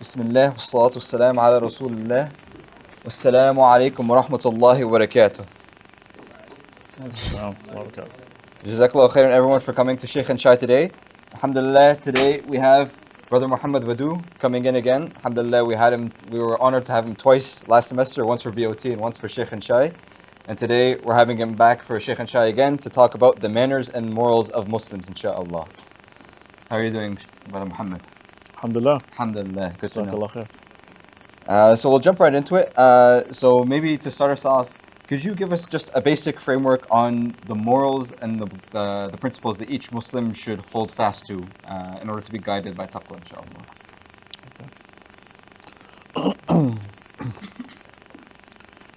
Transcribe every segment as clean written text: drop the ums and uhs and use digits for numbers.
Bismillah, wassalatu wassalam ala Rasulullah. Wassalamu alaikum wa rahmatullahi wa barakatuh. Jazakallah khairan everyone for coming to Sheikh and Shai today. Alhamdulillah, today we have Brother Mohamad Vedut coming in again. Alhamdulillah, we were honored to have him twice last semester, once for BOT and once for Sheikh and Shai. And today we're having him back for Sheikh and Shai again to talk about the manners and morals of Muslims, inshaAllah. How are you doing, Brother Mohamad? Alhamdulillah. Alhamdulillah, good to know. So we'll jump right into it. So maybe to start us off, could you give us just a basic framework on the morals and the principles that each Muslim should hold fast to in order to be guided by taqwa, inshaAllah?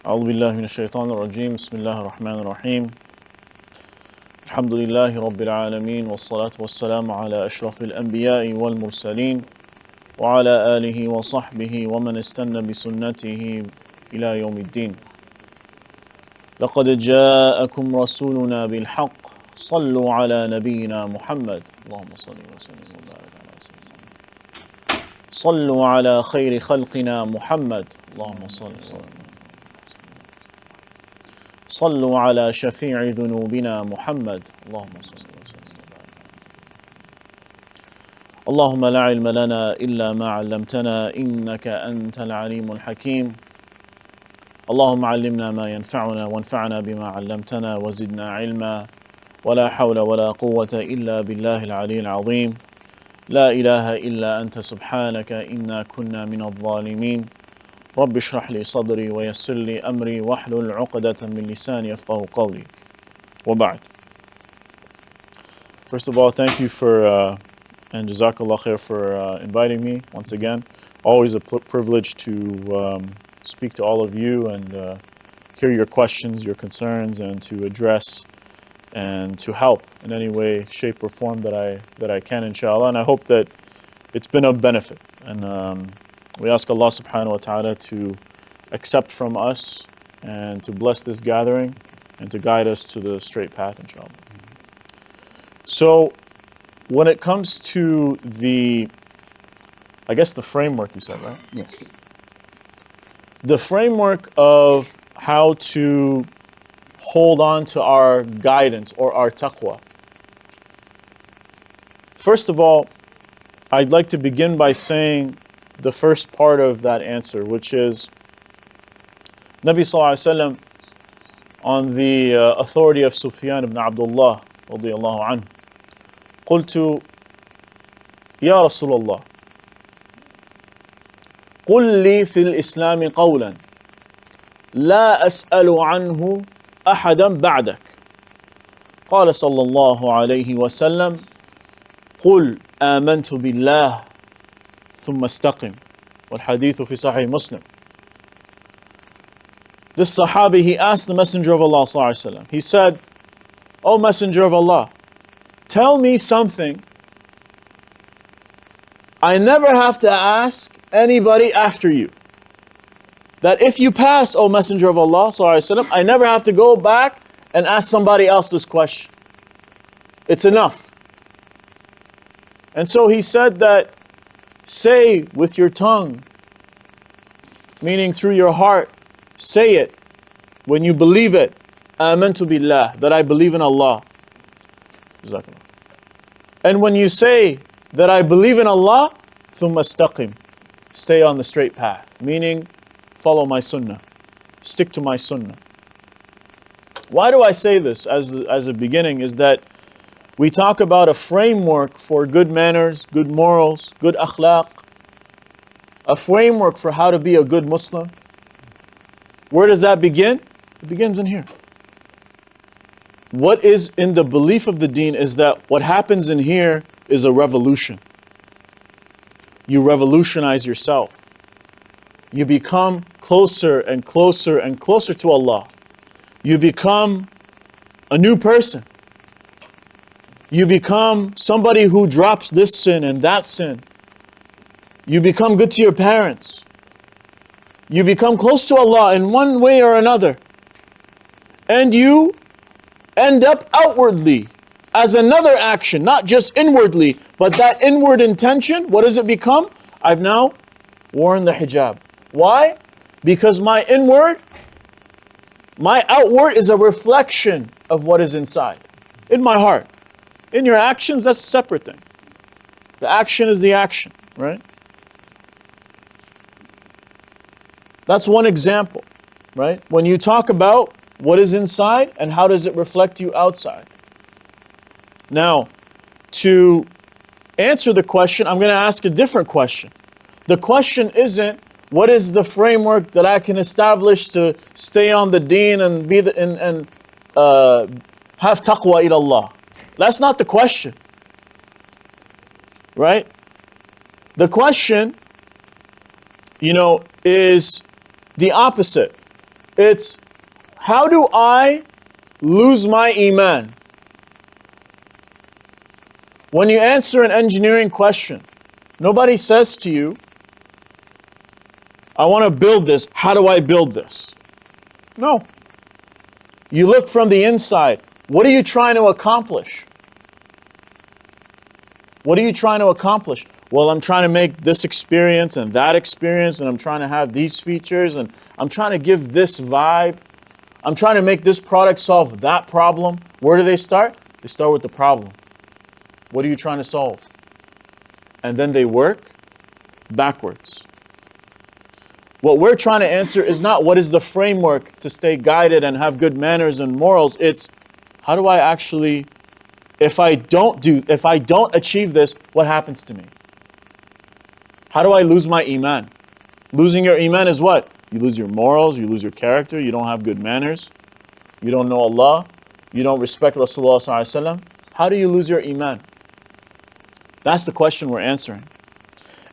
أعوذ بالله من الشيطان الرجيم بسم الله الرحمن الرحيم الحمد لله رب العالمين والصلاة والسلام على أشرف الأنبياء والمرسلين وعلى آله وصحبه ومن استنى بسنته إلى يوم الدين لقد جاءكم رسولنا بالحق صلوا على نبينا محمد اللهم صل وسلم وبارك على سيدنا صلوا على خير خلقنا محمد اللهم صل وسلم صلوا على شفيع ذنوبنا محمد اللهم صل وسلم اللهم لا علم لنا إلا ما علمتنا إنك أنت العليم الحكيم اللهم علمنا ما ينفعنا وانفعنا بما علمتنا وزدنا علما ولا حول ولا قوة إلا بالله العلي العظيم لا إله إلا أنت سبحانك إنا كنا من الظالمين رب اشرح لي صدري ويسر لي أمري واحلل عقدة من لساني يفقهوا قولي وبعد. First of all, thank you for and Jazakallah khair for inviting me once again. Always a privilege to speak to all of you and hear your questions, your concerns, and to address and to help in any way, shape, or form that I can, inshallah. And I hope that it's been of benefit. And we ask Allah subhanahu wa ta'ala to accept from us and to bless this gathering and to guide us to the straight path, inshallah. So, when it comes to the framework you said, right? Yes. The framework of how to hold on to our guidance or our taqwa. First of all, I'd like to begin by saying the first part of that answer, which is Nabi Sallallahu Alaihi Wasallam, on the authority of Sufyan ibn Abdullah radiyallahu anhu, قلت يا رسول الله قل لي في الإسلام قولا لا أسأل عنه أحدا بعدك قال صلى الله عليه وسلم قل آمنت بالله ثم استقم والحديث في صحيح Muslim. This Sahabi, he asked the Messenger of Allah صلى الله عليه وسلم, he said, O Messenger of Allah, tell me something I never have to ask anybody after you. That if you pass, O Messenger of Allah صلى الله عليه وسلم, I never have to go back and ask somebody else this question. It's enough. And so he said that say with your tongue, meaning through your heart, say it when you believe it, آمنت بالله, that I believe in Allah. And when you say that I believe in Allah, ثم استقم, stay on the straight path, meaning follow my sunnah, stick to my sunnah. Why do I say this as a beginning is that we talk about a framework for good manners, good morals, good akhlaq, a framework for how to be a good Muslim. Where does that begin? It begins in here. What is in the belief of the deen is that what happens in here is a revolution. You revolutionize yourself. You become closer and closer and closer to Allah. You become a new person. You become somebody who drops this sin and that sin. You become good to your parents. You become close to Allah in one way or another. And you end up outwardly as another action, not just inwardly, but that inward intention, what does it become? I've now worn the hijab. Why? Because my outward is a reflection of what is inside, in my heart. In your actions, that's a separate thing. The action is the action, right? That's one example, right? When you talk about what is inside and how does it reflect you outside. Now, to answer the question, I'm going to ask a different question. The question isn't, what is the framework that I can establish to stay on the deen and be have taqwa ila Allah? That's not the question, right? The question, is the opposite. It's, how do I lose my iman? When you answer an engineering question, nobody says to you, I want to build this. How do I build this? No. You look from the inside. What are you trying to accomplish? What are you trying to accomplish? Well, I'm trying to make this experience and that experience, and I'm trying to have these features, and I'm trying to give this vibe. I'm trying to make this product solve that problem. Where do they start? They start with the problem. What are you trying to solve? And then they work backwards. What we're trying to answer is not what is the framework to stay guided and have good manners and morals. It's, how do I actually, if I don't achieve this, what happens to me? How do I lose my iman? Losing your iman is what? You lose your morals, you lose your character, you don't have good manners, you don't know Allah, you don't respect Rasulullah sallallahu alaihi wasallam. How do you lose your iman? That's the question we're answering.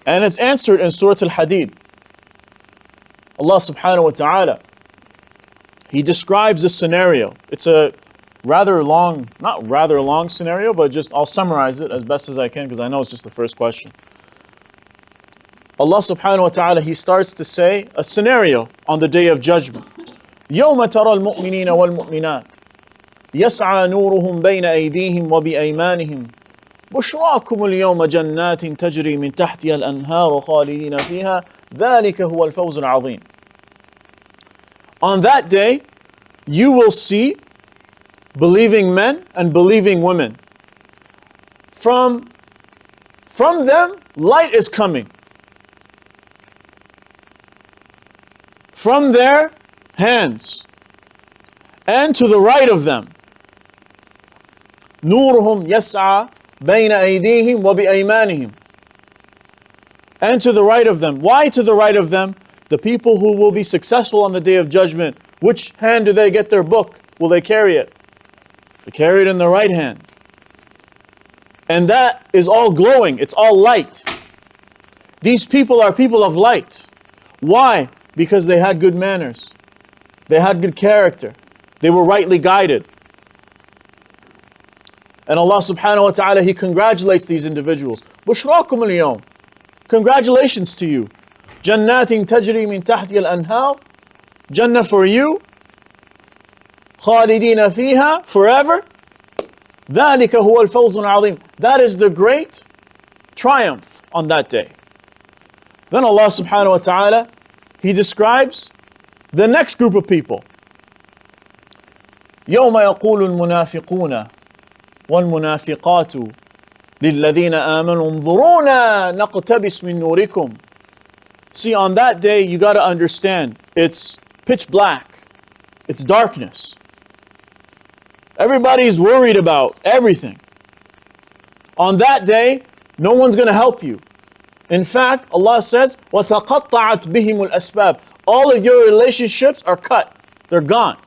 And it's answered in Surah Al-Hadid. Allah subhanahu wa ta'ala, He describes a scenario. It's a not rather long scenario, but I'll summarize it as best as I can because I know it's just the first question. Allah subhanahu wa ta'ala, He starts to say a scenario on the Day of Judgment. يَوْمَ تَرَى الْمُؤْمِنِينَ وَالْمُؤْمِنَاتِ يَسْعَى نُورُهُمْ بَيْنَ أَيْدِيهِمْ وَبِأَيْمَانِهِمْ بُشْرَاكُمُ الْيَوْمَ جَنَّاتٍ تَجْرِي مِنْ تَحْتِهَا الْأَنْهَارُ خَالِدِينَ فِيهَا ذَلِكَ هُوَ الْفَوْزُ الْعَظِيمُ. On that day, you will see believing men and believing women. From them, light is coming. From their hands. And to the right of them. نُورُهُمْ يَسْعَى بَيْنَ أَيْدِيهِمْ وَبِأَيْمَانِهِمْ. And to the right of them. Why to the right of them? The people who will be successful on the Day of Judgment, which hand do they get their book? Will they carry it? They carry it in the right hand. And that is all glowing. It's all light. These people are people of light. Why? Because they had good manners. They had good character. They were rightly guided. And Allah subhanahu wa ta'ala, He congratulates these individuals. بُشْرَاكُمُ الْيَوْمِ. Congratulations to you. جَنَّاتٍ تَجْرِي مِنْ تَحْتِهَا الْأَنْهَارُ. Jannah for you. خَالِدِينَ فِيهَا. Forever. ذَلِكَ هُوَ الْفَوْزُ الْعَظِيمُ. That is the great triumph on that day. Then Allah subhanahu wa ta'ala, He describes the next group of people. يَوْمَ يَقُولُ الْمُنَافِقُونَ وَالْمُنَافِقَاتُ لِلَّذِينَ آمَنُوا انظُرُونَا نَقْتَبِسْ مِن نُورِكُمْ. See, on that day, you got to understand, it's pitch black. It's darkness. Everybody's worried about everything. On that day, no one's going to help you. In fact, Allah says, وَتَقَطَّعَتْ بِهِمُ الْأَسْبَابِ. All of your relationships are cut. They're gone.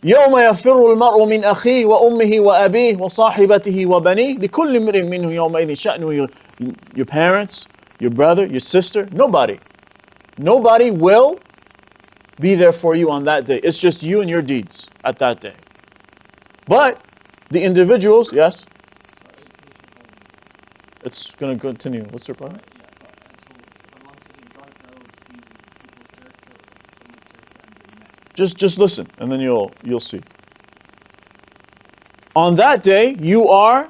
يَوْمَ يَفِرُّ الْمَرْءُ مِنْ أَخِيهِ وَأُمِّهِ وَأَبِيهِ وَصَاحِبَتِهِ وَبَنِيهِ لِكُلِّ امْرِئٍ مِّنْهُ يَوْمَئِذٍ شَأْنُ. Your parents, your brother, your sister, nobody. Nobody will be there for you on that day. It's just you and your deeds at that day. But the individuals, yes? It's going to continue. What's your problem? Just listen, and then you'll see. On that day, you are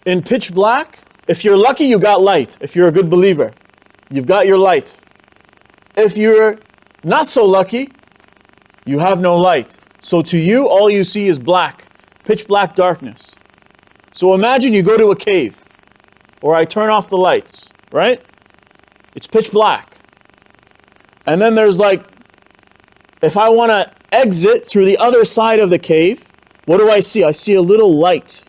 in pitch black. If you're lucky, you got light. If you're a good believer, you've got your light. If you're not so lucky, you have no light. So to you, all you see is black, pitch black darkness. So imagine you go to a cave, or I turn off the lights, right? It's pitch black. And then there's like, if I want to exit through the other side of the cave, what do I see? I see a little light.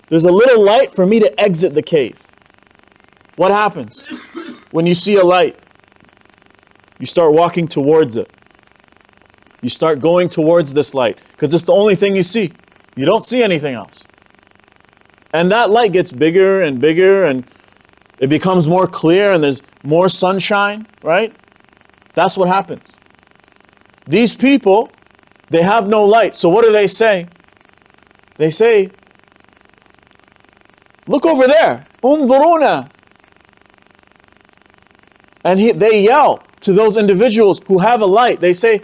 There's a little light for me to exit the cave. What happens when you see a light? You start walking towards it. You start going towards this light because it's the only thing you see. You don't see anything else. And that light gets bigger and bigger and it becomes more clear and there's more sunshine, right? That's what happens. These people, they have no light. So what do they say? They say, look over there. Unzuruna. And they yell to those individuals who have a light. They say,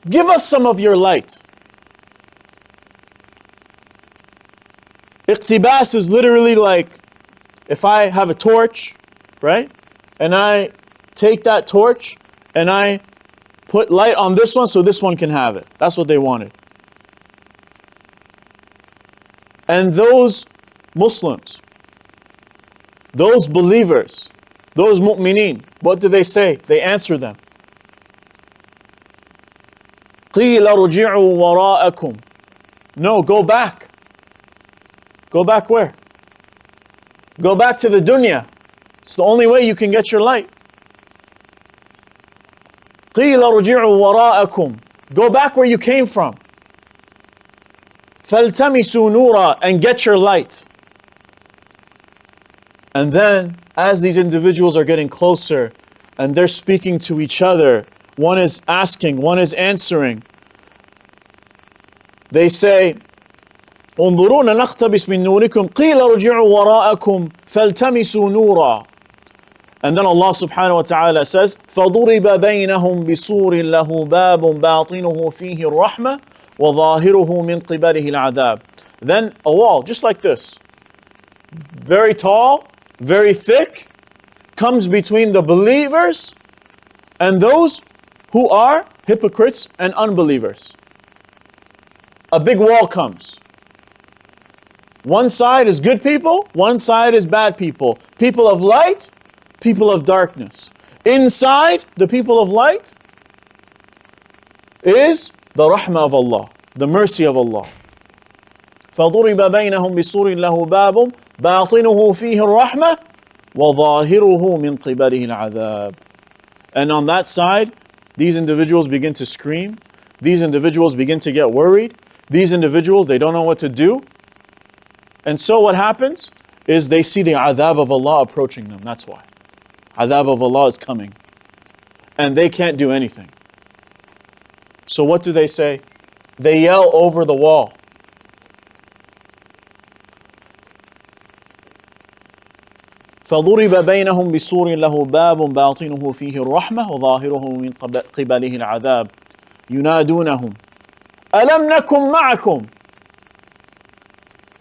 give us some of your light. Iqtibas is literally like, if I have a torch, right? And I take that torch and I put light on this one so this one can have it. That's what they wanted. And those Muslims, those believers, those mu'mineen, what do they say? They answer them. قِيلَ رُجِعُوا وَرَاءَكُمْ. No, go back. Go back where? Go back to the dunya. It's the only way you can get your light. قِيلَ رُجِعُوا وَرَاءَكُمْ. Go back where you came from. فَالْتَمِسُوا نُورًا. And get your light. And then, as these individuals are getting closer, and they're speaking to each other, one is asking, one is answering. They say, انظرونا نقتبس من نوركم قيل ارجعوا وراءكم فالتمسوا نورا. And then Allah subhanahu wa ta'ala says, فَضُرِبَ بَيْنَهُمْ بِصُورٍ لَهُ بَابٌ بَاطِنُهُ فِيهِ الرَّحْمَةِ وَظَاهِرُهُ مِنْ قِبَلِهِ الْعَذَابِ. Then a wall, just like this, very tall, very thick, comes between the believers and those who are hypocrites and unbelievers. A big wall comes. One side is good people, one side is bad people. People of light, people of darkness. Inside the people of light is the rahmah of Allah, the mercy of Allah. فَضُرِبَ بَيْنَهُمْ بِصُورٍ لَهُ بَابٌ بَاطِنُهُ فِيهِ الرَّحْمَةِ وَظَاهِرُهُ مِنْ قِبَلِهِ الْعَذَابِ. And on that side, these individuals begin to scream. These individuals begin to get worried. These individuals, they don't know what to do. And so what happens is they see the adhab of Allah approaching them. That's why. Adhab of Allah is coming. And they can't do anything. So what do they say? They yell over the wall. فَضُرِبَ بَيْنَهُمْ بِصُورٍ لَهُ بَابٌ بَاطِنُهُ فِيهِ الرَّحْمَةِ وَظَاهِرُهُ مِنْ قِبَلِهِ الْعَذَابِ يُنَادُونَهُمْ أَلَمْ نَكُمْ مَعَكُمْ.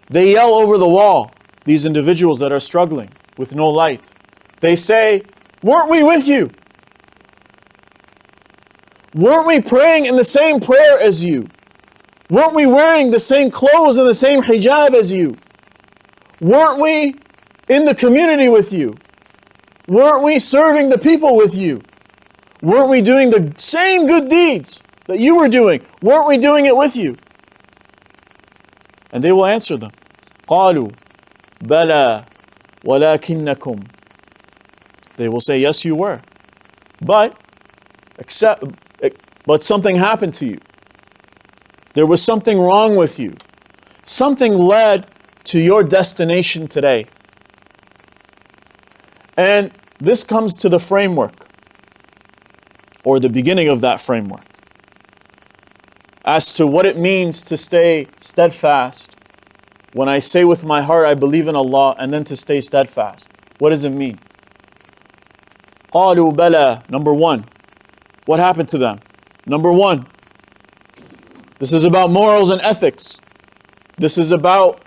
They yell over the wall, these individuals that are struggling with no light. They say, weren't we with you? Weren't we praying in the same prayer as you? Weren't we wearing the same clothes and the same hijab as you? Weren't we in the community with you? Weren't we serving the people with you? Weren't we doing the same good deeds that you were doing? Weren't we doing it with you? And they will answer them. قالوا بلى ولكنكم. They will say, yes, you were. But something happened to you. There was something wrong with you. Something led to your destination today. And this comes to the framework, or the beginning of that framework, as to what it means to stay steadfast. When I say with my heart, I believe in Allah, and then to stay steadfast. What does it mean? قَالُوا بَلَى. Number one. What happened to them? Number one. This is about morals and ethics. This is about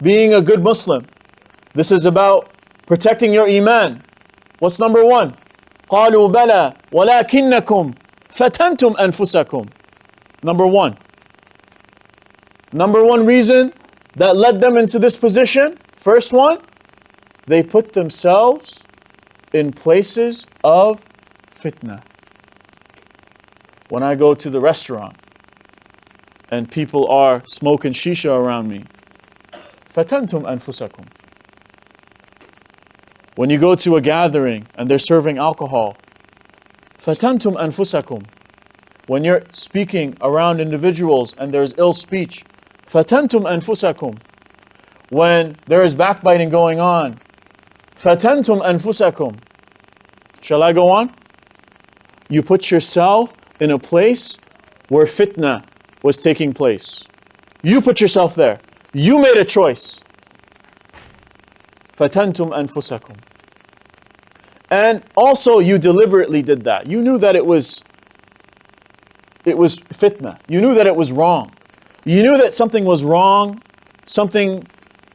being a good Muslim. This is about protecting your iman. What's number one? قالوا بلى ولكنكم فتنتم أنفسكم. Number one. Number one reason that led them into this position, first one, they put themselves in places of fitna. When I go to the restaurant and people are smoking shisha around me, فتنتم أنفسكم. When you go to a gathering and they're serving alcohol, فتنتم أنفسكم. When you're speaking around individuals and there's ill speech, فتنتم أنفسكم. When there is backbiting going on, فتنتم أنفسكم. Shall I go on? You put yourself in a place where fitna was taking place. You put yourself there. You made a choice. فتنتم أنفسكم. And also you deliberately did that. You knew that it was fitna. You knew that it was wrong. You knew that something was wrong. Something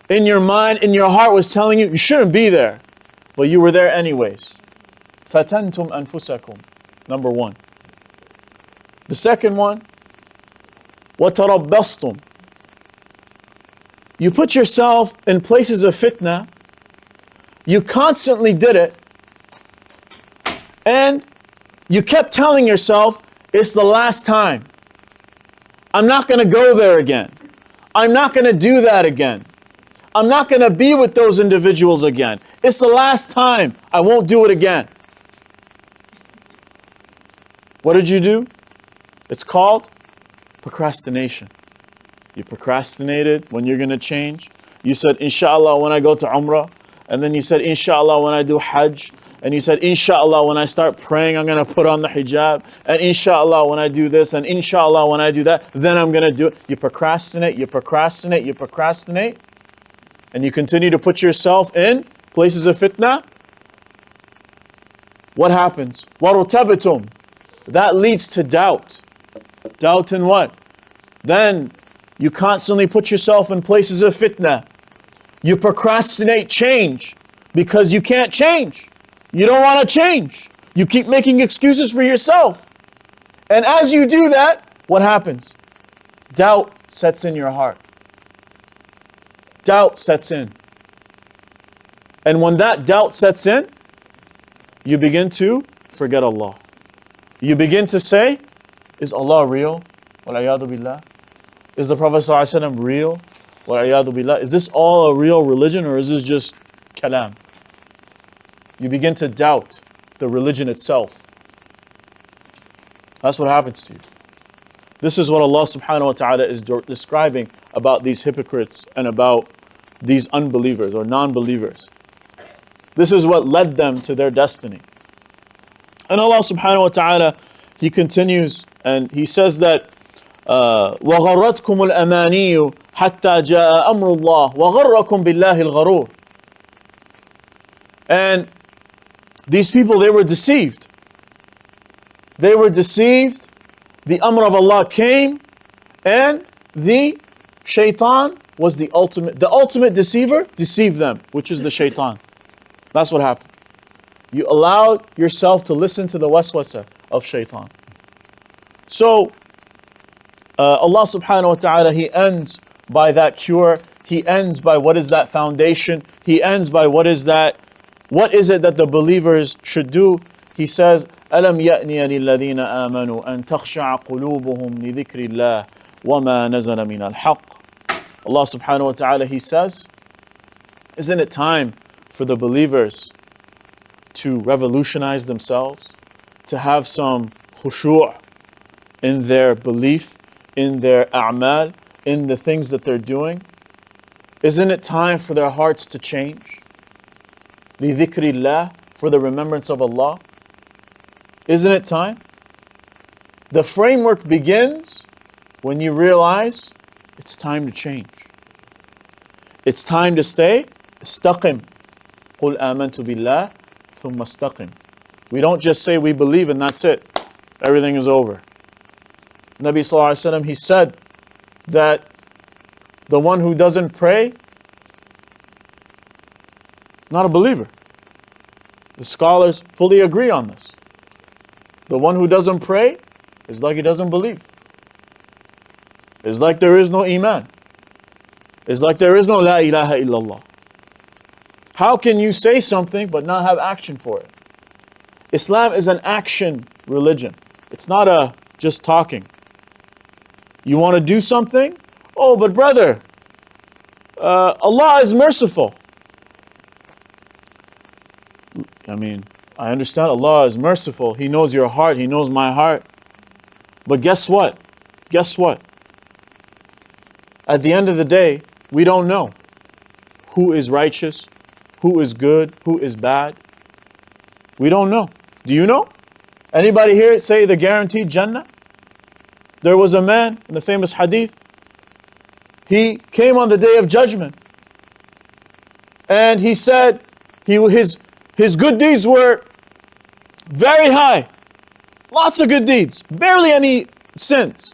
in your mind, in your heart was telling you, you shouldn't be there. But you were there anyways. فتنتم أنفسكم. Number one. The second one, وتربصتم. You put yourself in places of fitna. You constantly did it. And you kept telling yourself, it's the last time. I'm not going to go there again. I'm not going to do that again. I'm not going to be with those individuals again. It's the last time. I won't do it again. What did you do? It's called procrastination. You procrastinated when you're going to change. You said, inshallah, when I go to Umrah. And then you said, inshallah, when I do Hajj. And you said, inshallah, when I start praying, I'm going to put on the hijab. And inshallah, when I do this. And inshallah, when I do that, then I'm going to do it. You procrastinate, you procrastinate, you procrastinate. And you continue to put yourself in places of fitna. What happens? وَرُتَبْتُمْ. That leads to doubt. Doubt in what? Then you constantly put yourself in places of fitna. You procrastinate change because you can't change. You don't want to change. You keep making excuses for yourself. And as you do that, what happens? Doubt sets in your heart. Doubt sets in. And when that doubt sets in, you begin to forget Allah. You begin to say, is Allah real? Wal-iyadu billah. Is the Prophet ﷺ real? Wal-iyadu billah. Is this all a real religion or is this just kalam? You begin to doubt the religion itself. That's what happens to you. This is what Allah subhanahu wa ta'ala is describing about these hypocrites and about these unbelievers or non-believers. This is what led them to their destiny. And Allah subhanahu wa ta'ala, He continues and He says that وَغَرَّتْكُمُ الْأَمَانِيُّ حَتَّى جَاءَ أَمْرُ اللَّهِ وَغَرَّكُمْ بِاللَّهِ الْغَرُورِ. And these people, they were deceived. They were deceived. The Amr of Allah came and the shaitan was the ultimate deceiver, deceived them, which is the shaitan. That's what happened. You allowed yourself to listen to the waswasa of shaitan. So, Allah subhanahu wa ta'ala, He ends by that cure. He ends by what is that foundation. He ends by what is it that the believers should do. He says, أَلَمْ يَأْنِيَ لِلَّذِينَ آمَنُوا أَن تَخْشَعَ قُلُوبُهُمْ لِذِكْرِ اللَّهِ وَمَا نَزَلَ مِنَ الْحَقِّ. Allah subhanahu wa ta'ala, He says, isn't it time for the believers to revolutionize themselves, to have some khushu' in their belief, in their a'mal, in the things that they're doing? Isn't it time for their hearts to change? لِذِكْرِ اللَّهِ, for the remembrance of Allah. Isn't it time? The framework begins when you realize it's time to change. It's time to stay. استقم. قُلْ آمَنْتُ بِاللَّهِ ثُمَّ اسْتَقِمْ. We don't just say we believe and that's it. Everything is over. Nabi sallallahu alaihi wasallam, he said that the one who doesn't pray, not a believer. The scholars fully agree on this. The one who doesn't pray is like he doesn't believe. It's like there is no iman. It's like there is no la ilaha illallah. How can you say something but not have action for it? Islam is an action religion. It's not a just talking. You want to do something? Oh, but brother, Allah is merciful. I mean, I understand Allah is merciful. He knows your heart. He knows my heart. But guess what? Guess what? At the end of the day, we don't know who is righteous, who is good, who is bad. We don't know. Do you know? Anybody here say the guaranteed Jannah? There was a man in the famous hadith. He came on the day of judgment. And he said his good deeds were very high. Lots of good deeds. Barely any sins.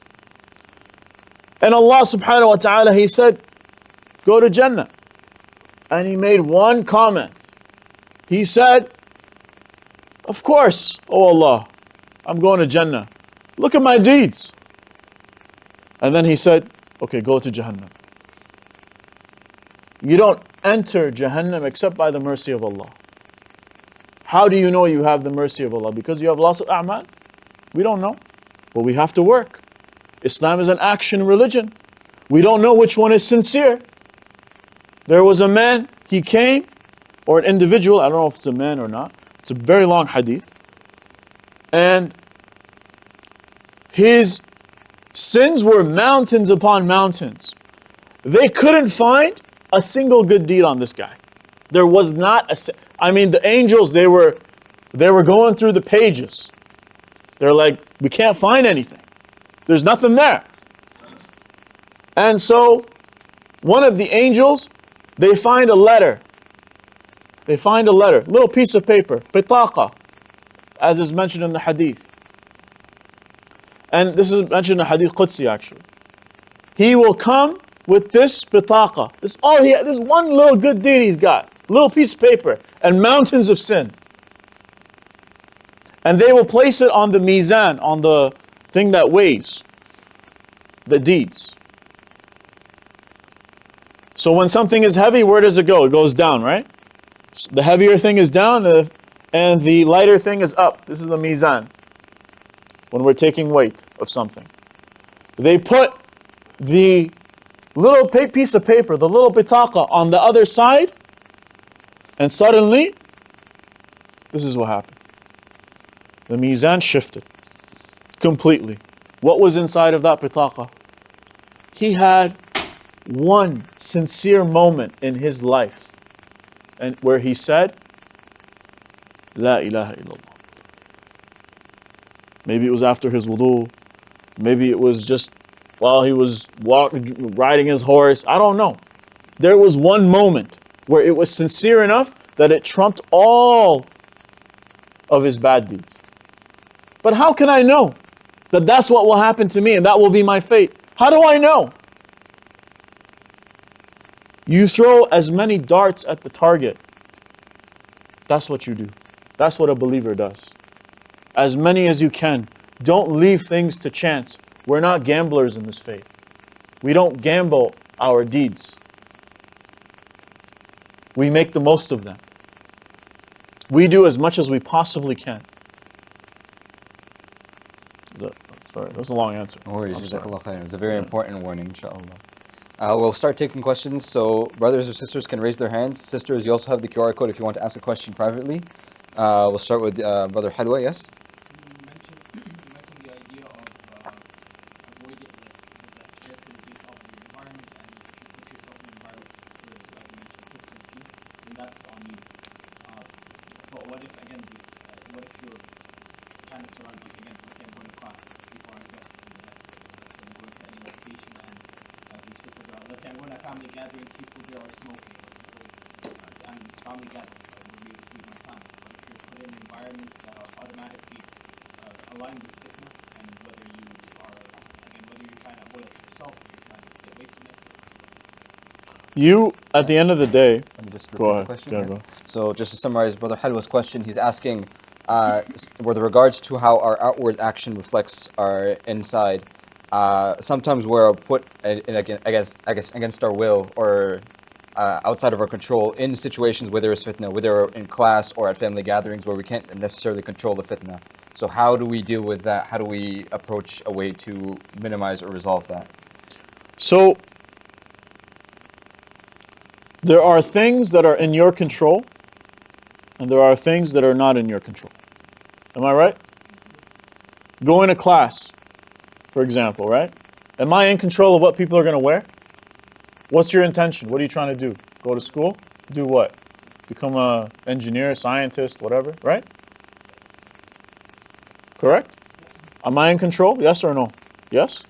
And Allah subhanahu wa ta'ala, He said, go to Jannah. And He made one comment. He said, of course, oh Allah, I'm going to Jannah. Look at my deeds. And then He said, okay, go to Jahannam. You don't enter Jahannam except by the mercy of Allah. How do you know you have the mercy of Allah? Because you have lots of a'mal? We don't know. But we have to work. Islam is an action religion. We don't know which one is sincere. There was a man, he came, or an individual, I don't know if it's a man or not. It's a very long hadith. And his sins were mountains upon mountains. They couldn't find a single good deed on this guy. There was not the angels, they were going through the pages. They're like, we can't find anything. There's nothing there. And so, one of the angels, they find a letter. They find a letter, little piece of paper, bitaqa, as is mentioned in the hadith. And this is mentioned in the hadith Qudsi actually. He will come with this bitaqa. This all he this one little good deed he's got. Little piece of paper and mountains of sin. And they will place it on the mizan, on the thing that weighs the deeds. So when something is heavy, where does it go? It goes down, right? The heavier thing is down and the lighter thing is up. This is the mizan. When we're taking weight of something. They put the little piece of paper, the little bitaqa on the other side, and suddenly, this is what happened. The mizan shifted completely. What was inside of that bitaqa? He had one sincere moment in his life, and where he said, La ilaha illallah. Maybe it was after his wudu. Maybe it was just while he was riding his horse. I don't know. There was one moment where it was sincere enough that it trumped all of his bad deeds. But how can I know that that's what will happen to me and that will be my fate? How do I know? You throw as many darts at the target. That's what you do. That's what a believer does. As many as you can. Don't leave things to chance. We're not gamblers in this faith. We don't gamble our deeds. We make the most of them. We do as much as we possibly can. Sorry, that's a long answer. No worries, Jazakallah khair. It's a very important warning, inshallah. We'll start taking questions, so brothers or sisters can raise their hands. Sisters, you also have the QR code if you want to ask a question privately. We'll start with Brother Halwa, yes? You mentioned the idea of avoiding the characteristics of the environment, and if you put yourself in an environment where, like you mentioned, 15 feet, then that's on you. But what if, again, what if you're kind of surrounded, again, let's say I'm going to class, people are guests in the nest, let's say I'm going to any location and these people are, let's say I'm going to a family gathering, people there are smoking, and it's family gathering, would be to feed my family. But if you're put in environments that are automatically aligned with fitna, and whether you are, again, whether you're trying to avoid it yourself or you're trying to stay away from it. You, At the end of the day, Let me just repeat go the ahead. question. Yeah, Yeah. go. So just to summarize Brother Halwa's question, he's asking with regards to how our outward action reflects our inside. Sometimes we're put against our will or outside of our control in situations where there is fitna, whether in class or at family gatherings where we can't necessarily control the fitna. So how do we deal with that? How do we approach a way to minimize or resolve that? So, there are things that are in your control, and there are things that are not in your control. Am I right? Going to class, for example, right? Am I in control of what people are going to wear? What's your intention? What are you trying to do? Go to school? Do what? Become an engineer, scientist, whatever, right? Correct? Am I in control? Yes or no? Yes?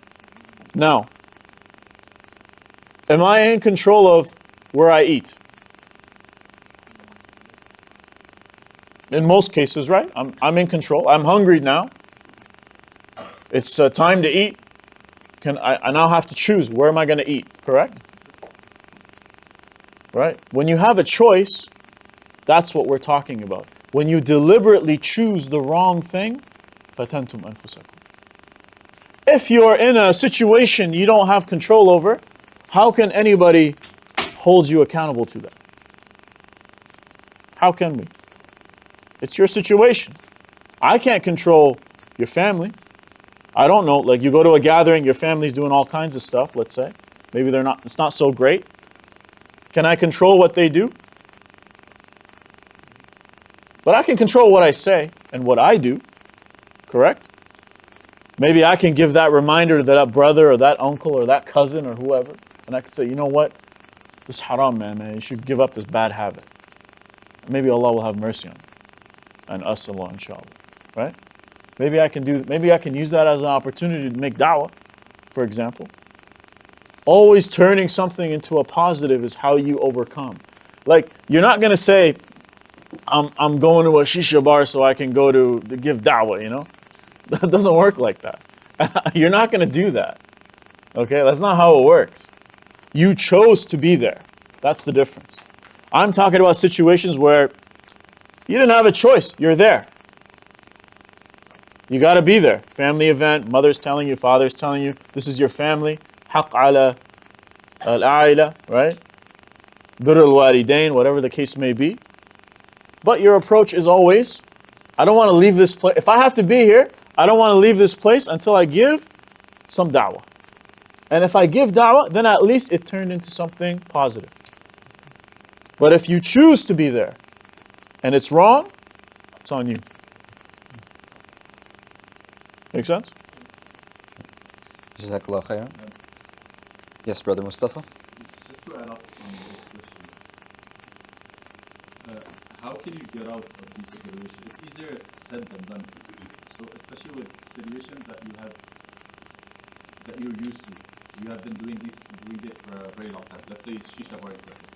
Now, am I in control of where I eat? In most cases, right? I'm in control. I'm hungry now. It's time to eat. I now have to choose where am I going to eat, correct? Right? When you have a choice, that's what we're talking about. When you deliberately choose the wrong thing, فَتَنْتُمْ أَنفُسَكُمْ. If you're in a situation you don't have control over, how can anybody hold you accountable to that? How can we? It's your situation. I can't control your family. I don't know, like you go to a gathering, your family's doing all kinds of stuff, let's say. Maybe it's not so great. Can I control what they do? But I can control what I say and what I do, correct? Maybe I can give that reminder to that brother or that uncle or that cousin or whoever, and I can say, you know what? This is haram, man. You should give up this bad habit. Maybe Allah will have mercy on you. And us, Allah, inshallah. Right? Maybe I can use that as an opportunity to make da'wah, for example. Always turning something into a positive is how you overcome. Like, you're not going to say, I'm going to a shisha bar so I can go to give da'wah, you know? That doesn't work like that. You're not going to do that. Okay? That's not how it works. You chose to be there. That's the difference. I'm talking about situations where you didn't have a choice. You're there. You got to be there. Family event, mother's telling you, father's telling you, this is your family. Haqq ala al-a'ila, right? Bir al-walidain, whatever the case may be. But your approach is always, I don't want to leave this place. If I have to be here, I don't want to leave this place until I give some da'wah. And if I give da'wah, then at least it turned into something positive. But if you choose to be there and it's wrong, it's on you. Make sense? Jazakallah khairan. Yes, Brother Mustafa. Just to add up on this question, how can you get out of this situation? It's easier said than done. So especially with situations that you're used to, you have been doing it for a very long time. Let's say shisha bar example.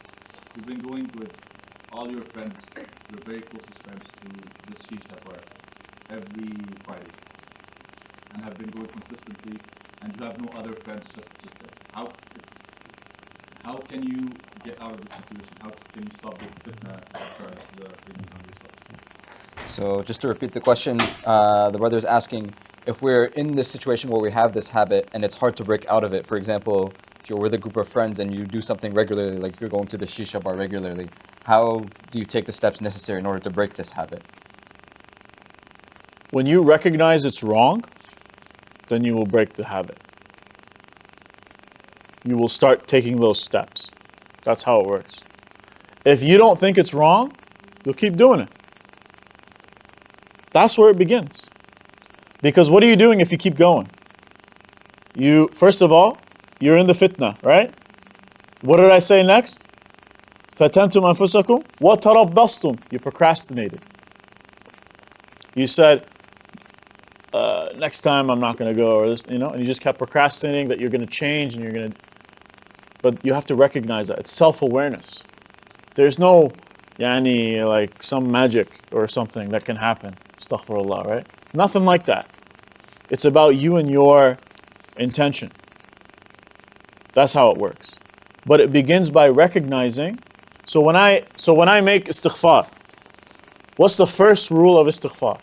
You've been going with all your friends, your very closest friends, to this shisha bar every Friday, and have been going consistently, and you have no other friends just there. How can you get out of this situation? How can you stop this fitna bringing on yourself? So just to repeat the question, the brother is asking if we're in this situation where we have this habit and it's hard to break out of it. For example, if you're with a group of friends and you do something regularly, like you're going to the shisha bar regularly, how do you take the steps necessary in order to break this habit? When you recognize it's wrong, then you will break the habit. You will start taking those steps. That's how it works. If you don't think it's wrong, you'll keep doing it. That's where it begins. Because what are you doing if you keep going? First of all, you're in the fitna, right? What did I say next? فَتَنْتُمْ أَنفُسَكُمْ وَتَرَبَّصْتُمْ. You procrastinated. You said, next time I'm not going to go, or this, and you just kept procrastinating that you're going to change and you're going to. But you have to recognize that it's self-awareness. There's no, like some magic or something that can happen. Astaghfirullah, right? Nothing like that. It's about you and your intention. That's how it works. but it begins by recognizing. So when I make istighfar, what's the first rule of istighfar?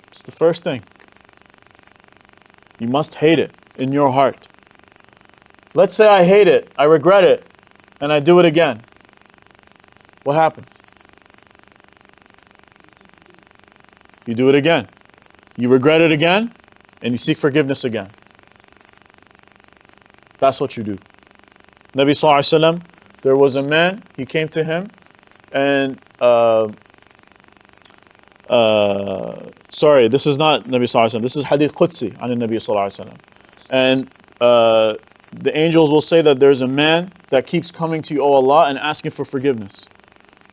It's the first thing. You must hate it in your heart. Let's say I hate it, I regret it, and I do it again. What happens? You do it again. You regret it again, and you seek forgiveness again. That's what you do. Nabi Sallallahu Alaihi Wasallam, there was a man, he came to him, and sorry, this is not Nabi Sallallahu Alaihi Wasallam, this is Hadith Qudsi on the Nabi Sallallahu Alaihi Wasallam. And the angels will say that there's a man that keeps coming to you, O Allah, and asking for forgiveness.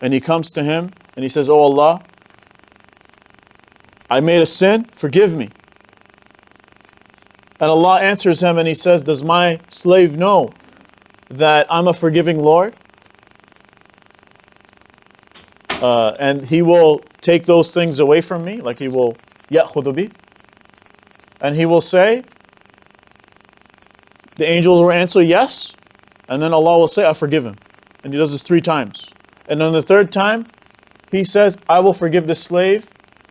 And he comes to him and he says, O Allah, I made a sin, forgive me. And Allah answers him and he says, does my slave know that I'm a forgiving Lord? And he will take those things away from me, like he will يَأْخُذُ بِي. And he will say, the angels will answer yes, and then Allah will say, I forgive him. And he does this 3 times. And on the 3rd time, he says, I will forgive this slave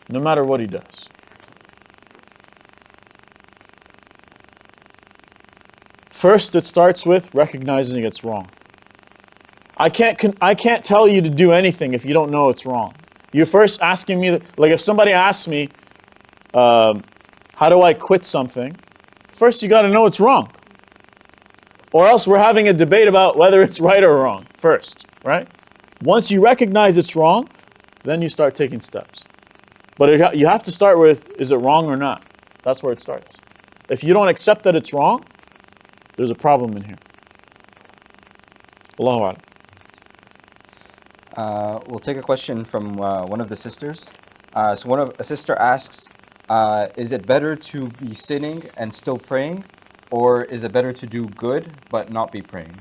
no matter what he does. First, it starts with recognizing it's wrong. I can't tell you to do anything if you don't know it's wrong. You're first asking me, like if somebody asks me, how do I quit something? First, you got to know it's wrong. Or else we're having a debate about whether it's right or wrong first, right? Once you recognize it's wrong, then you start taking steps. But you have to start with, is it wrong or not? That's where it starts. If you don't accept that it's wrong, there's a problem in here. Allahu A'lam. We'll take a question from one of the sisters. So a sister asks, is it better to be sinning and still praying, or is it better to do good but not be praying?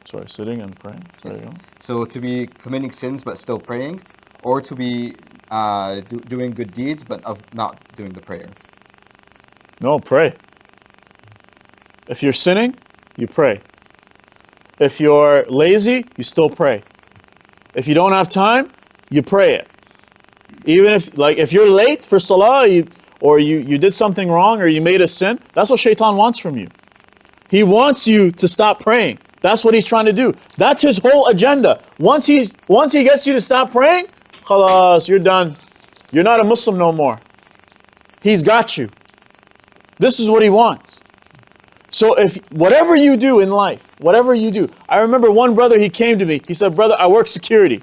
Sorry, sitting and praying? Sorry, So to be committing sins but still praying, or to be doing good deeds but of not doing the prayer? No, pray. If you're sinning, you pray. If you're lazy, you still pray. If you don't have time, you pray it. Even if you're late for salah, you did something wrong, or you made a sin, that's what shaitan wants from you. He wants you to stop praying. That's what he's trying to do. That's his whole agenda. Once he gets you to stop praying, khalas, you're done. You're not a Muslim no more. He's got you. This is what he wants. So if whatever you do in life, whatever you do, I remember one brother, he came to me, he said, brother, I work security.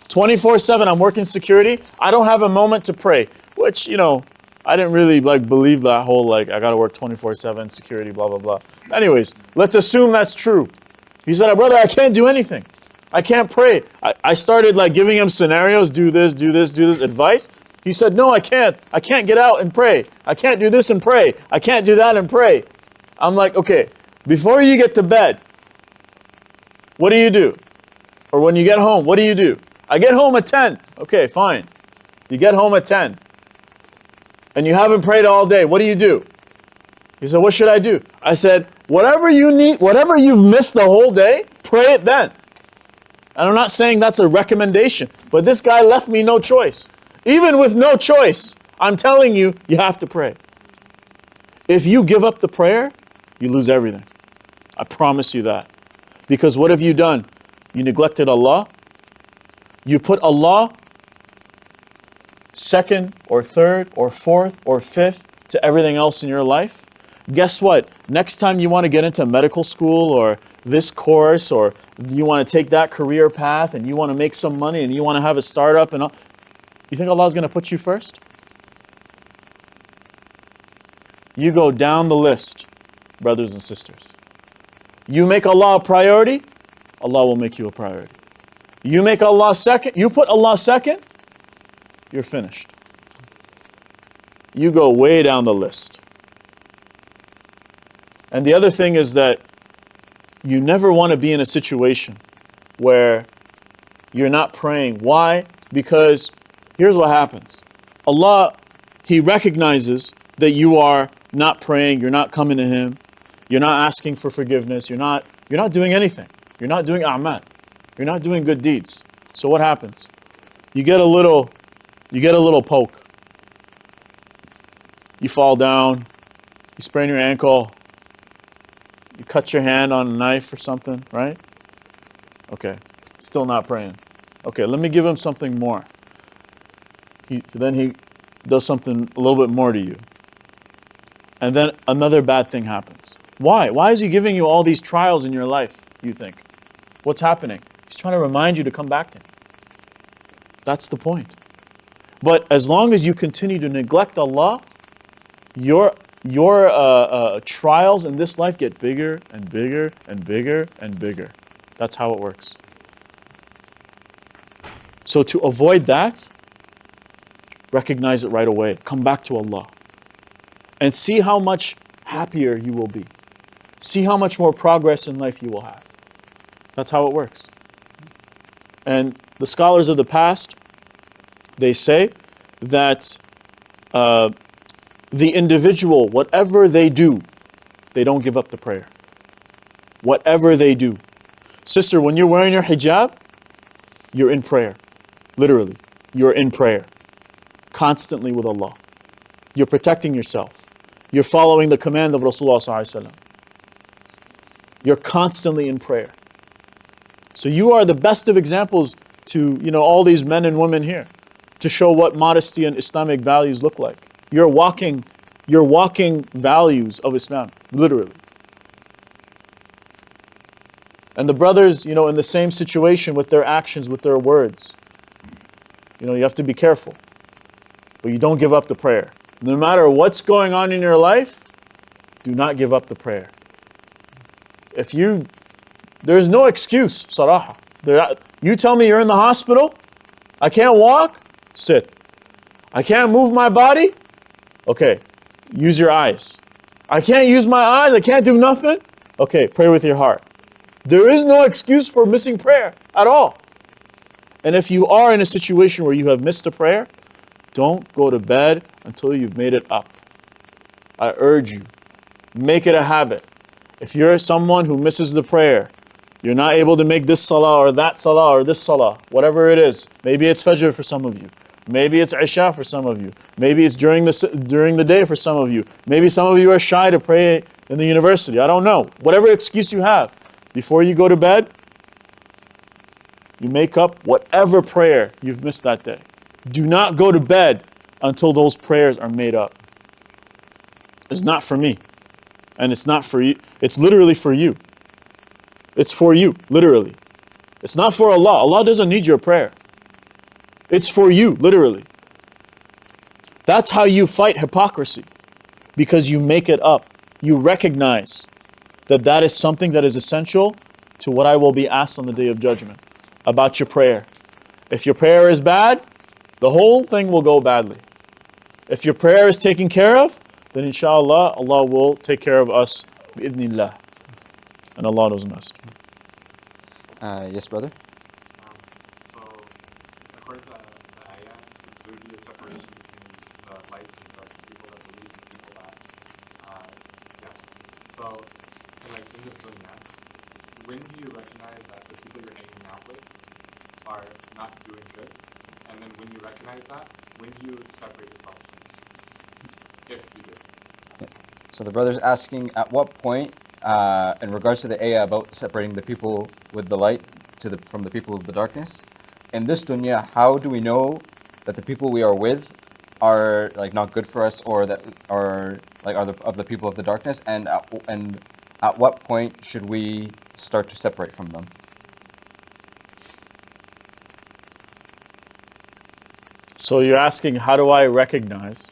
24/7, I'm working security. I don't have a moment to pray, which, I didn't really believe that whole, I got to work 24/7 security, blah, blah, blah. Anyways, let's assume that's true. He said, brother, I can't do anything. I can't pray. I started giving him scenarios, do this, advice. He said, no, I can't. I can't get out and pray. I can't do this and pray. I can't do that and pray. I'm like, okay, before you get to bed, what do you do? Or when you get home, what do you do? I get home at 10. Okay, fine. You get home at 10. And you haven't prayed all day. What do you do? He said, what should I do? I said, whatever you need, whatever you've missed the whole day, pray it then. And I'm not saying that's a recommendation, but this guy left me no choice. Even with no choice, I'm telling you, you have to pray. If you give up the prayer, you lose everything. I promise you that. Because what have you done? You neglected Allah. You put Allah second or third or fourth or fifth to everything else in your life. Guess what? Next time you want to get into medical school or this course, or you want to take that career path and you want to make some money and you want to have a startup and all, you think Allah is going to put you first? You go down the list, brothers and sisters. You make Allah a priority, Allah will make you a priority. You make Allah second, you put Allah second, you're finished. You go way down the list. And the other thing is that you never want to be in a situation where you're not praying. Why? Because here's what happens. Allah, He recognizes that you are not praying, you're not coming to Him, you're not asking for forgiveness, you're not doing anything. You're not doing a'mal. You're not doing good deeds. So what happens? You get a little poke. You fall down, you sprain your ankle, you cut your hand on a knife or something, right? Okay, still not praying. Okay, let me give him something more. Then he does something a little bit more to you. And then another bad thing happens. Why? Why is he giving you all these trials in your life, you think? What's happening? He's trying to remind you to come back to him. That's the point. But as long as you continue to neglect Allah, your trials in this life get bigger and bigger and bigger and bigger. That's how it works. So to avoid that, recognize it right away. Come back to Allah. And see how much happier you will be. See how much more progress in life you will have. That's how it works. And the scholars of the past, they say that the individual, whatever they do, they don't give up the prayer. Whatever they do. Sister, when you're wearing your hijab, you're in prayer. Literally, you're in prayer. Constantly with Allah. You're protecting yourself. You're following the command of Rasulullah sallallahu alaihi wasallam. You're constantly in prayer. So you are the best of examples to, all these men and women here to show what modesty and Islamic values look like. You're walking values of Islam, literally. And the brothers, in the same situation with their actions, with their words. You have to be careful. But you don't give up the prayer. No matter what's going on in your life, do not give up the prayer. There's no excuse, saraha. You tell me you're in the hospital, I can't walk, sit. I can't move my body, okay, use your eyes. I can't use my eyes, I can't do nothing, okay, pray with your heart. There is no excuse for missing prayer at all. And if you are in a situation where you have missed a prayer, don't go to bed until you've made it up. I urge you, make it a habit. If you're someone who misses the prayer, you're not able to make this salah or that salah or this salah, whatever it is. Maybe it's Fajr for some of you. Maybe it's Isha for some of you. Maybe it's during the day for some of you. Maybe some of you are shy to pray in the university. I don't know. Whatever excuse you have, before you go to bed, you make up whatever prayer you've missed that day. Do not go to bed until those prayers are made up. It's not for me. And it's not for you. It's literally for you. It's for you, literally. It's not for Allah. Allah doesn't need your prayer. It's for you, literally. That's how you fight hypocrisy. Because you make it up. You recognize that that is something that is essential to what I will be asked on the Day of Judgment about your prayer. If your prayer is bad, the whole thing will go badly. If your prayer is taken care of, then inshallah, Allah will take care of us bi'idhnillah. And Allah knows best. Yes, brother? So, according to the ayah, there would be a separation between the light and dark, people that believe and people that, So, in this dunya, when do you recognize that the people you're hanging out with are not doing good? And then when you recognize that, when do you separate yourself from them? If you do. So the brother's asking, at what point, in regards to the ayah about separating the people with the light from the people of the darkness, in this dunya, how do we know that the people we are with are not good for us, or that are of the people of the darkness, and at what point should we start to separate from them? So you're asking, how do I recognize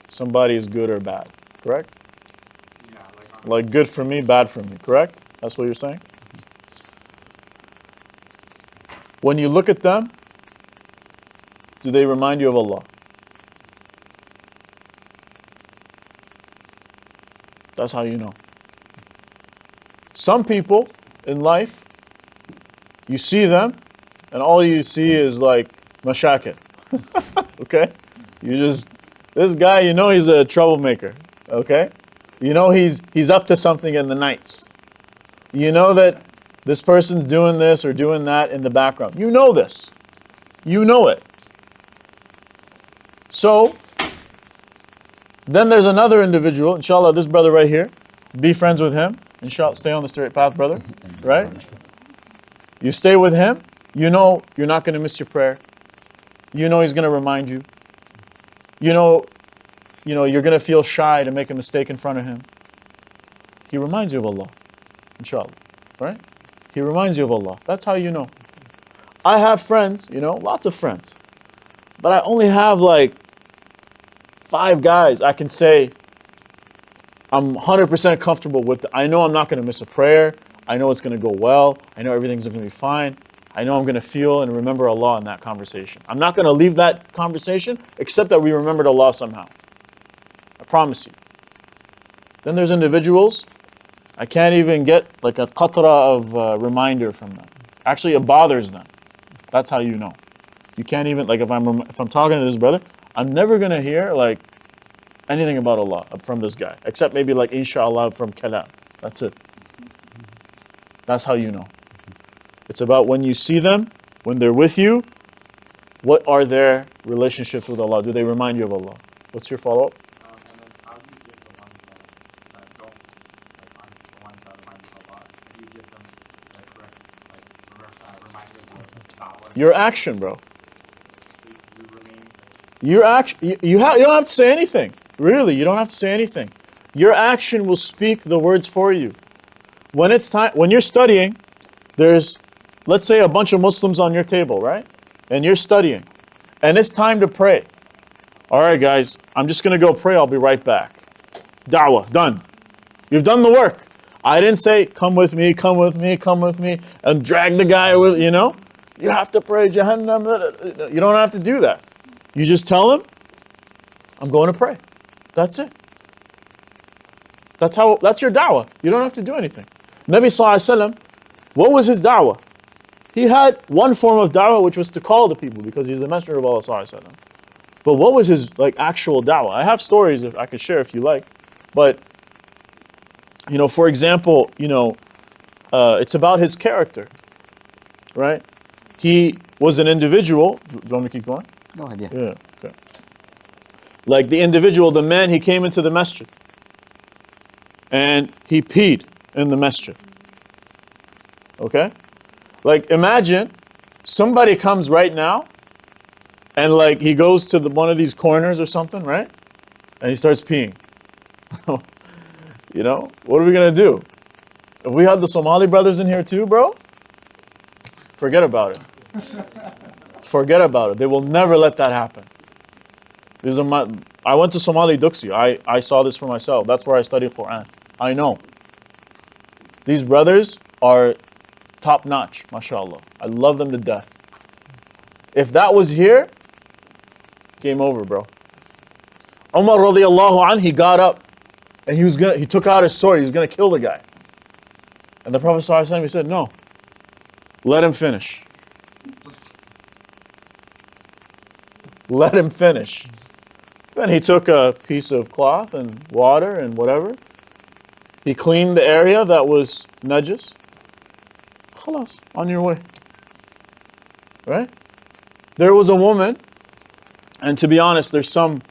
somebody is good or bad, correct? Yeah, Like good for me, bad for me, correct? That's what you're saying? When you look at them, do they remind you of Allah? That's how you know. Some people in life, you see them, and all you see is mashakil. Okay? This guy, you know he's a troublemaker, okay? You know he's up to something in the nights. You know that this person's doing this or doing that in the background. You know this. You know it. So, then there's another individual, inshallah, this brother right here. Be friends with him. Inshallah, stay on the straight path, brother. Right? You stay with him. You know you're not going to miss your prayer. You know he's going to remind you. You know you're going to feel shy to make a mistake in front of him. He reminds you of Allah. Inshallah. Right? He reminds you of Allah. That's how you know. I have friends, lots of friends. But I only have like 5 guys I can say I'm 100% comfortable with. I know I'm not going to miss a prayer. I know it's going to go well. I know everything's going to be fine. I know I'm going to feel and remember Allah in that conversation. I'm not going to leave that conversation except that we remembered Allah somehow. I promise you. Then there's individuals, I can't even get like a qatra of reminder from them. Actually, it bothers them. That's how you know. You can't even, like if I'm talking to this brother, I'm never going to hear like anything about Allah from this guy. Except maybe like inshallah from kalam. That's it. That's how you know. It's about when you see them, when they're with you, what are their relationships with Allah? Do they remind you of Allah? What's your follow-up? And then how do you give the ones that don't, like the ones that remind you of Allah, how do you give them the correct, reminders of da'wah? Your action, bro. So you remain... Your action. You don't have to say anything. Really, you don't have to say anything. Your action will speak the words for you. When it's time, when you're studying, there's, let's say, a bunch of Muslims on your table, right? And you're studying. And it's time to pray. All right, guys, I'm just going to go pray. I'll be right back. Da'wah, done. You've done the work. I didn't say, come with me, come with me, come with me, and drag the guy with, You have to pray, Jahannam. You don't have to do that. You just tell him, I'm going to pray. That's it. That's your da'wah. You don't have to do anything. Nabi Sallallahu Alaihi Wasallam, what was his da'wah? He had one form of da'wah which was to call the people because he's the messenger of Allah Sallallahu Alaihi Wasallam. But what was his actual da'wah? I have stories if I could share if you like. But, for example, it's about his character, right? He was an individual. Do you want me to keep going? Go ahead, yeah. Yeah, okay. Like the individual, the man, he came into the masjid. And he peed in the masjid. Okay? Like imagine somebody comes right now and like he goes to one of these corners or something, right? And he starts peeing. What are we going to do? If we had the Somali brothers in here too, bro, forget about it. Forget about it. They will never let that happen. I went to Somali Duxi. I saw this for myself. That's where I studied Quran. I know. These brothers are top notch, mashallah. I love them to death. If that was here, game over, bro. Umar radiallahu anh, he got up and he took out his sword. He was going to kill the guy. And the Prophet sallallahu alaihi wasallam, he said, no, let him finish. Let him finish. Then he took a piece of cloth and water and whatever. He cleaned the area that was najis. Khalas, on your way. Right? There was a woman, and to be honest, there's some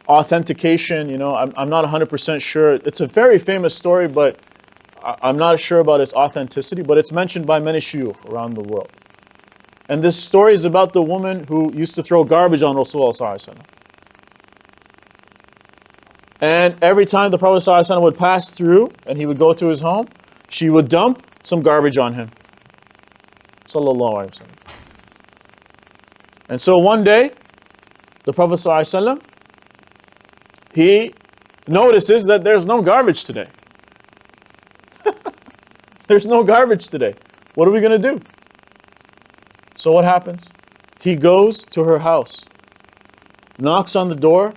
authentication, I'm not 100% sure. It's a very famous story, but I'm not sure about its authenticity, but it's mentioned by many shuyukh around the world. And this story is about the woman who used to throw garbage on Rasulullah sallallahu alaihi wasallam. And every time the Prophet sallallahu alaihi wasallam would pass through and he would go to his home, she would dump some garbage on him. Sallallahu alaihi wasallam. And so one day, the Prophet sallallahu alaihi wasallam, he notices that there's no garbage today. There's no garbage today. What are we going to do? So what happens? He goes to her house, knocks on the door,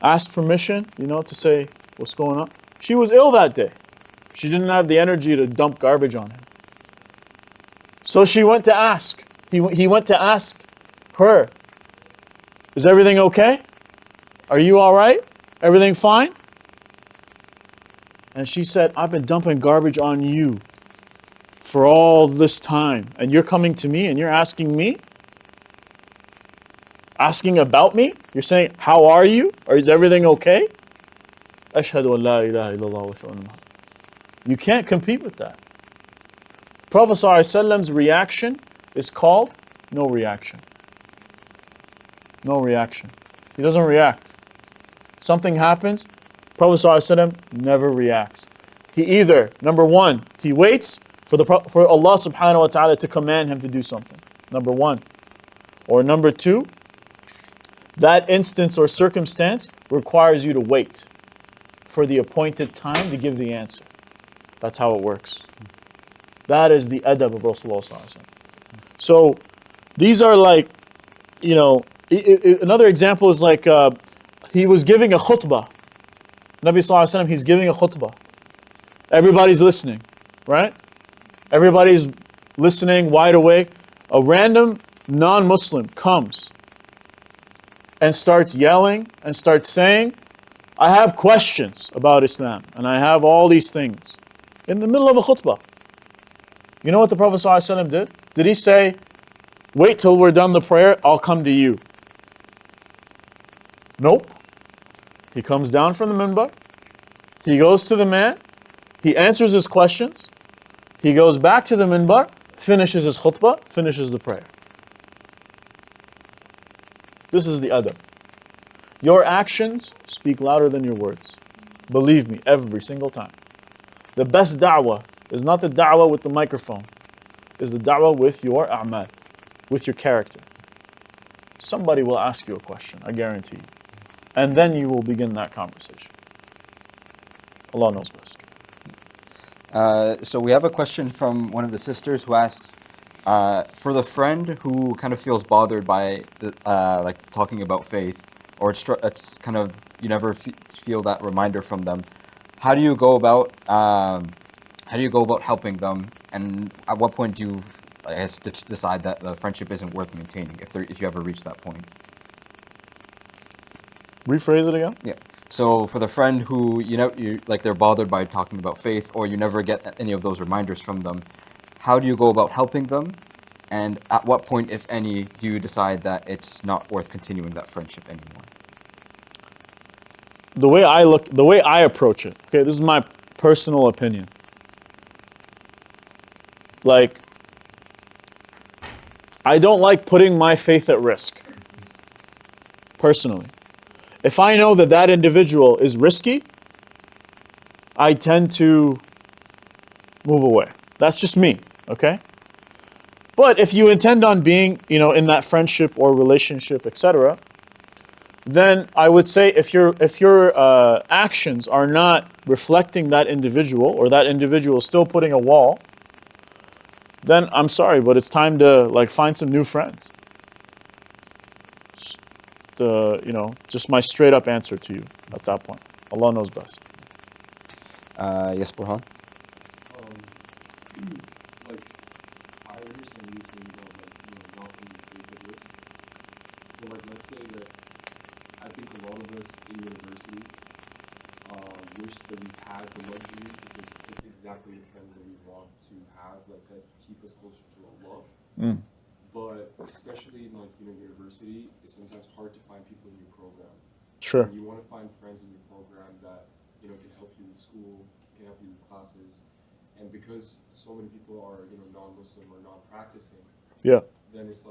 asks permission, to say what's going on. She was ill that day. She didn't have the energy to dump garbage on him. So she went to ask. He went to ask her, is everything okay? Are you all right? Everything fine? And she said, I've been dumping garbage on you for all this time. And you're coming to me and you're asking me? Asking about me? You're saying, how are you? Or is everything okay? Ashhadu an la ilaha illallah wa ashhadu anna Muhammadan. You can't compete with that. Prophet ﷺ's reaction is called no reaction. No reaction. He doesn't react. Something happens, Prophet ﷺ never reacts. He either, number one, he waits for Allah subhanahu wa ta'ala to command him to do something. Number one. Or number two, that instance or circumstance requires you to wait for the appointed time to give the answer. That's how it works. That is the adab of Rasulullah sallallahu alaihi wasallam. So these are like, you know, another example is like he was giving a khutbah. Nabi sallallahu alaihi wasallam, he's giving a khutbah. Everybody's listening, right? Everybody's listening, wide awake. A random non-Muslim comes and starts yelling and starts saying, I have questions about Islam and I have all these things. In the middle of a khutbah. You know what the Prophet ﷺ did? Did he say, wait till we're done the prayer, I'll come to you? Nope. He comes down from the minbar. He goes to the man. He answers his questions. He goes back to the minbar, finishes his khutbah, finishes the prayer. This is the adab. Your actions speak louder than your words. Believe me, every single time. The best da'wah is not the da'wah with the microphone. It's the da'wah with your a'mal, with your character. Somebody will ask you a question, I guarantee you. And then you will begin that conversation. Allah knows best. So we have a question from one of the sisters who asks, for the friend who kind of feels bothered by like talking about faith, or it's kind of you never feel that reminder from them, how do you go about helping them, and at what point do you, I guess, decide that the friendship isn't worth maintaining if you ever reach that point? Rephrase it again. Yeah. So for the friend who they're bothered by talking about faith, or you never get any of those reminders from them, how do you go about helping them? And at what point, if any, do you decide that it's not worth continuing that friendship anymore? The way I approach it, okay, this is my personal opinion. Like, I don't like putting my faith at risk, personally. If I know that that individual is risky, I tend to move away. That's just me, okay? But if you intend on being, in that friendship or relationship, etc., then I would say if your actions are not reflecting that individual, or that individual is still putting a wall, then I'm sorry, but it's time to find some new friends. Just my straight up answer to you at that point. Allah knows best. Yes, Burhan? I understand you saying about not being faith at risk. But let's say that I think a lot of us in university wish that we had the luxury to just pick exactly the friends that we want to have, that keep us closer to Allah. But especially in university, it's sometimes hard to find people in your program. Sure. And you want to find friends in your program that can help you with school, can help you with classes, and because so many people are non-Muslim or non-practicing, yeah, then it's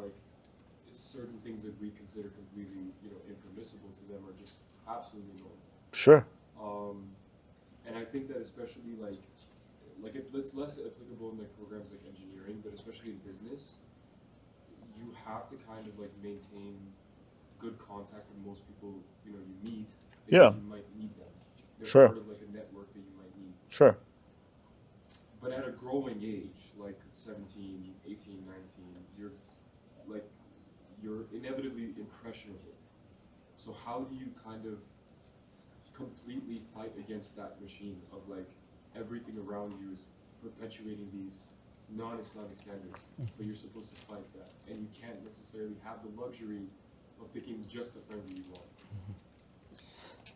certain things that we consider completely impermissible to them are just absolutely normal. Sure. And I think that especially it's less applicable in programs like engineering, but especially in business, you have to kind of maintain good contact with most people you meet, because you might need them. They're Sure. part of a network that you might need. Sure. But at a growing age, 17, 18, 19, you're inevitably impressionable. So how do you kind of completely fight against that machine of everything around you is perpetuating these non-Islamic standards, but you're supposed to fight that, and you can't necessarily have the luxury of picking just the friends that you want.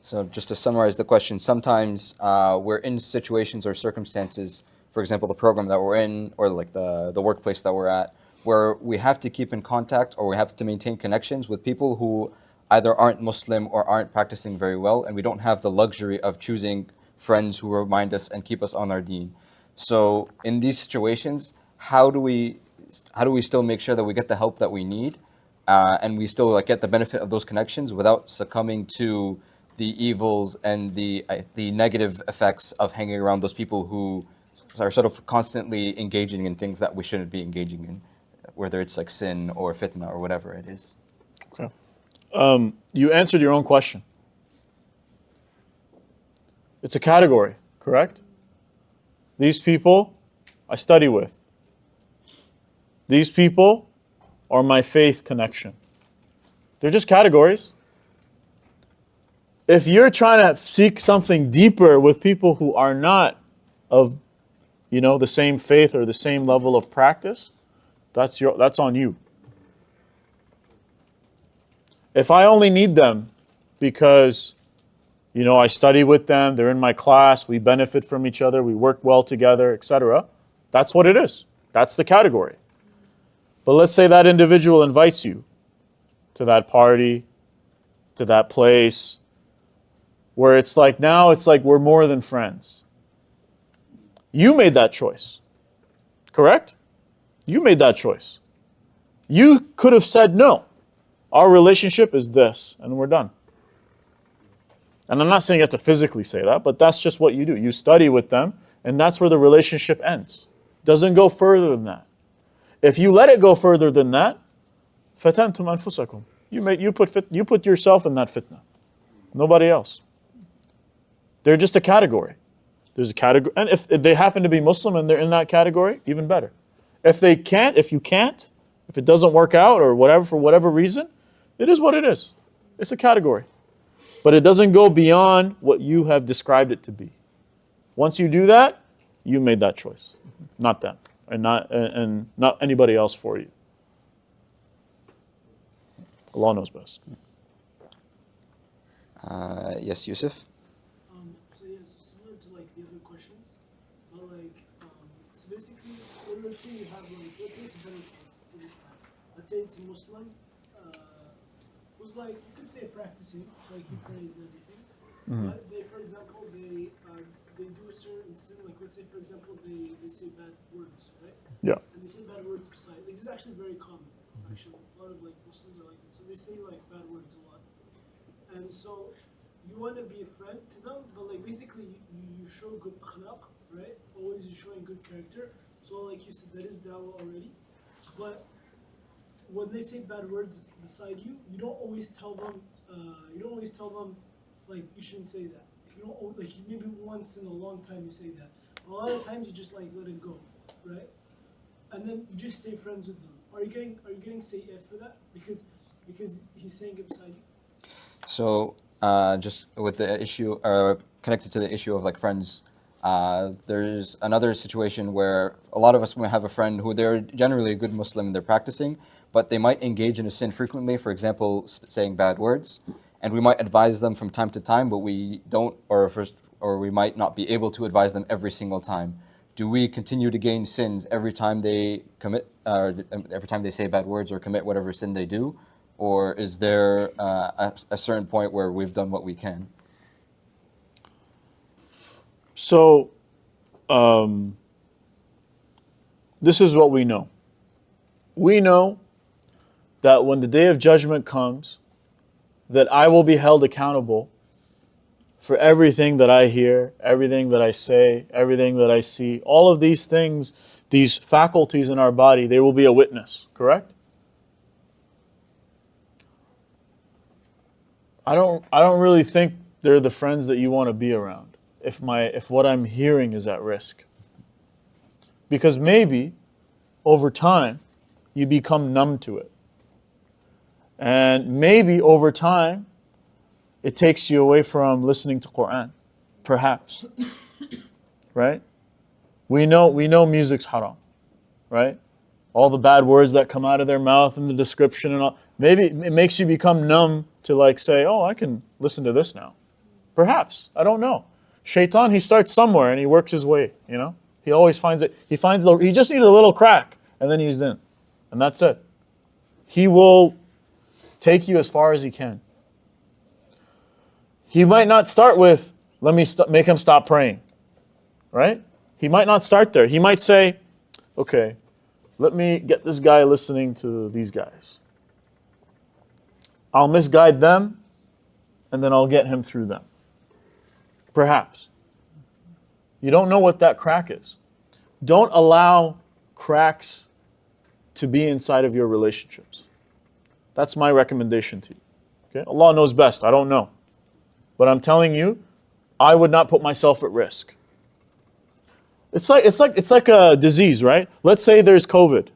So just to summarize the question, sometimes we're in situations or circumstances, for example, the program that we're in or like the workplace that we're at, where we have to keep in contact or we have to maintain connections with people who either aren't Muslim or aren't practicing very well, and we don't have the luxury of choosing friends who remind us and keep us on our deen. So in these situations, how do we still make sure that we get the help that we need, and we still like get the benefit of those connections without succumbing to the evils and the negative effects of hanging around those people who are sort of constantly engaging in things that we shouldn't be engaging in, whether it's like sin or fitna or whatever it is. Okay. You answered your own question. It's a category, correct? These people I study with. These people are my faith connection. They're just categories. If you're trying to seek something deeper with people who are not of, the same faith or the same level of practice, that's on you. If I only need them because, I study with them, they're in my class, we benefit from each other, we work well together, etc., that's what it is. That's the category. But let's say that individual invites you to that party, to that place, where now it's like we're more than friends. You made that choice, correct? You made that choice. You could have said, no, our relationship is this, and we're done. And I'm not saying you have to physically say that, but that's just what you do. You study with them, and that's where the relationship ends. Doesn't go further than that. If you let it go further than that, fatantum anfusakum. You put yourself in that fitna. Nobody else. They're just a category. There's a category, and if they happen to be Muslim and they're in that category, even better. If it doesn't work out or whatever for whatever reason, it is what it is. It's a category. But it doesn't go beyond what you have described it to be. Once you do that, you made that choice, not them, and not anybody else for you. Allah knows best. Yes, Yusuf? So similar to like the other questions, but so basically, let's say you have let's say it's a better case for this time. Let's say it's a Muslim, who's you could say practicing, so he prays and everything. Mm-hmm. But they, for example, they do a certain sin, let's say for example they say bad words, right? Yeah. And they say bad words beside. This is actually very common. Actually, a lot of Muslims are like this, so they say bad words a lot. And so you want to be a friend to them, but basically you show good akhlaq, right? Always you're showing good character. So like you said, that is dawah already. But when they say bad words beside you, you don't always tell them. You shouldn't say that. You don't maybe once in a long time you say that. A lot of times you just let it go, right? And then you just stay friends with them. Are you getting sayyat for that? Because he's saying it beside you. So just with the issue, connected to the issue of friends, there's another situation where a lot of us might have a friend who they're generally a good Muslim and they're practicing, but they might engage in a sin frequently, for example, saying bad words, and we might advise them from time to time, but we don't, or we might not be able to advise them every single time. Do we continue to gain sins every time they commit, every time they say bad words or commit whatever sin they do? Or is there a certain point where we've done what we can? So, this is what we know. We know that when the day of judgment comes, that I will be held accountable for everything that I hear, everything that I say, everything that I see. All of these things, these faculties in our body, they will be a witness, correct? I don't really think they're the friends that you want to be around if what I'm hearing is at risk. Because maybe over time you become numb to it. And maybe over time it takes you away from listening to Quran, perhaps. Right? We know music's haram, right? All the bad words that come out of their mouth and the description and all. Maybe it makes you become numb to say, oh, I can listen to this now. Perhaps. I don't know. Shaitan, he starts somewhere and he works his way, you know? He always finds it. He just needs a little crack and then he's in. And that's it. He will take you as far as he can. He might not start with, let me make him stop praying. Right? He might not start there. He might say, okay, let me get this guy listening to these guys. I'll misguide them, and then I'll get him through them. Perhaps. You don't know what that crack is. Don't allow cracks to be inside of your relationships. That's my recommendation to you. Okay? Allah knows best. I don't know. But I'm telling you, I would not put myself at risk. It's like a disease, right? Let's say there's COVID,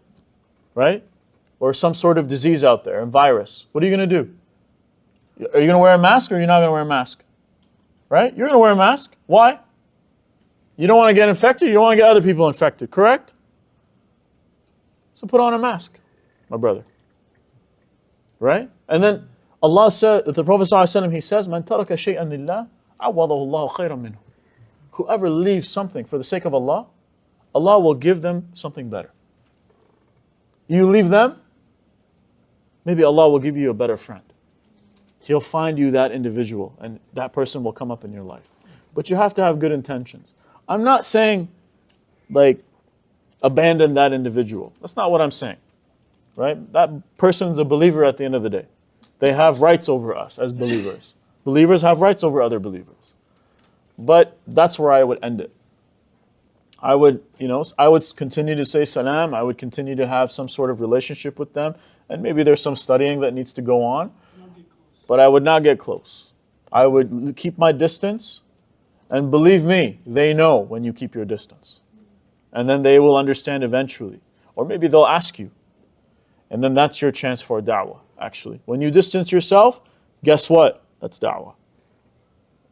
right? Or some sort of disease out there, a virus. What are you going to do? Are you going to wear a mask or are you not going to wear a mask? Right? You're going to wear a mask. Why? You don't want to get infected. You don't want to get other people infected, correct? So put on a mask, my brother. Right? And then Allah said, the Prophet ﷺ, he says, "Man taraka shay'an lillah, awadahu Allahu khayran minhu." Whoever leaves something for the sake of Allah, Allah will give them something better. You leave them, maybe Allah will give you a better friend. He'll find you that individual, and that person will come up in your life. But you have to have good intentions. I'm not saying, like, abandon that individual. That's not what I'm saying. Right? That person's a believer at the end of the day. They have rights over us as believers. Believers have rights over other believers. But that's where I would end it. I would continue to say salam. I would continue to have some sort of relationship with them. And maybe there's some studying that needs to go on. But I would not get close. I would keep my distance. And believe me, they know when you keep your distance. And then they will understand eventually. Or maybe they'll ask you. And then that's your chance for da'wah, actually. When you distance yourself, guess what? That's da'wah.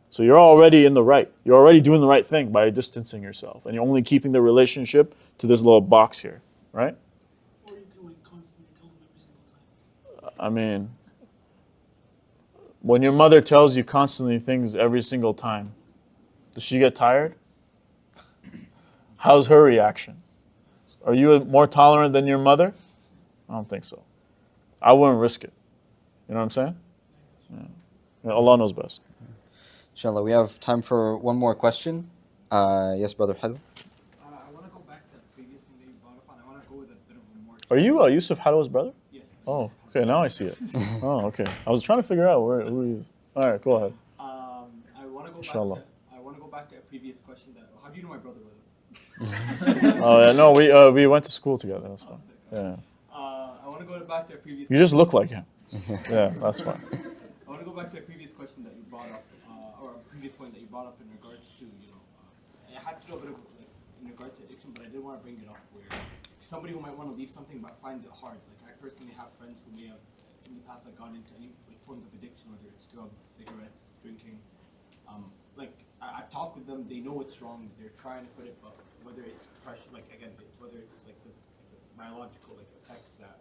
So you're already in the right. You're already doing the right thing by distancing yourself. And you're only keeping the relationship to this little box here, right? Or you can like constantly tell them every single time. I mean, when your mother tells you constantly things every single time, does she get tired? How's her reaction? Are you more tolerant than your mother? I don't think so. I wouldn't risk it. You know what I'm saying? Yeah. Allah knows best. Inshallah, we have time for one more question. Yes, Brother Halu. I want to go back to the previous thing that you brought up on. I want to go with a bit of a more. Are you Yusuf Halwa's brother? Yes. Oh, okay. Now I see it. Oh, okay. I was trying to figure out who he is. All right, go ahead. I want to go Inshallah. back to. I want to go back to a previous question that. How do you know my brother? Oh yeah, no, we went to school together. That's fine. Yeah. I want to go back to a previous. You just look like him. Yeah, that's fine. I want to go back to a previous question that you brought up, or a previous point that you brought up in regards to, it had to do a bit of like, in regards to addiction, but I did want to bring it up where somebody who might want to leave something but finds it hard. Like I personally have friends who may have in the past like gone into any like forms of addiction, whether it's drugs, cigarettes, drinking. I've talked with them. They know it's wrong. They're trying to quit it, but whether it's pressure, like again, whether it's like the biological like effects that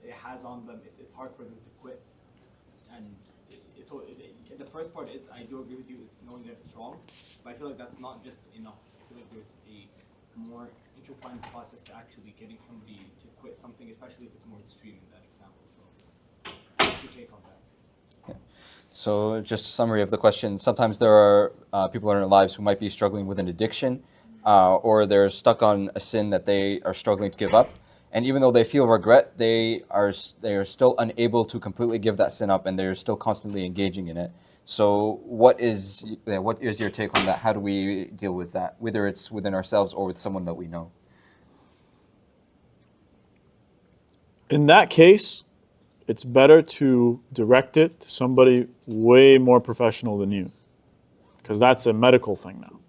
it has on them, it's hard for them to quit. And the first part is, I do agree with you, is knowing that it's wrong, but I feel like that's not just enough. I feel like there's a more intertwined process to actually getting somebody to quit something, especially if it's more extreme in that example. So, what's your take on that? So just a summary of the question. Sometimes there are people in our lives who might be struggling with an addiction, or they're stuck on a sin that they are struggling to give up. And even though they feel regret, they are still unable to completely give that sin up, and they're still constantly engaging in it. So what is your take on that? How do we deal with that, whether it's within ourselves or with someone that we know? In that case, it's better to direct it to somebody way more professional than you, because that's a medical thing now.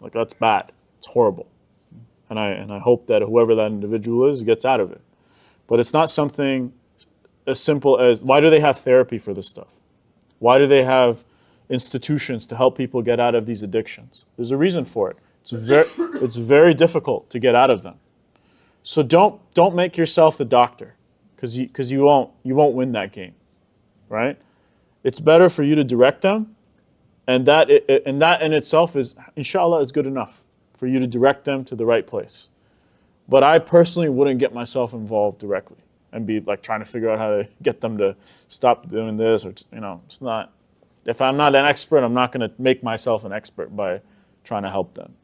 Like that's bad. It's horrible. And I hope that whoever that individual is gets out of it. But it's not something as simple as, why do they have therapy for this stuff? Why do they have institutions to help people get out of these addictions? There's a reason for it. It's very difficult to get out of them. So don't make yourself the doctor, because you won't win that game, right? It's better for you to direct them And that in itself is, inshallah, is good enough for you to direct them to the right place. But I personally wouldn't get myself involved directly and be like trying to figure out how to get them to stop doing this, or it's not. If I'm not an expert, I'm not going to make myself an expert by trying to help them.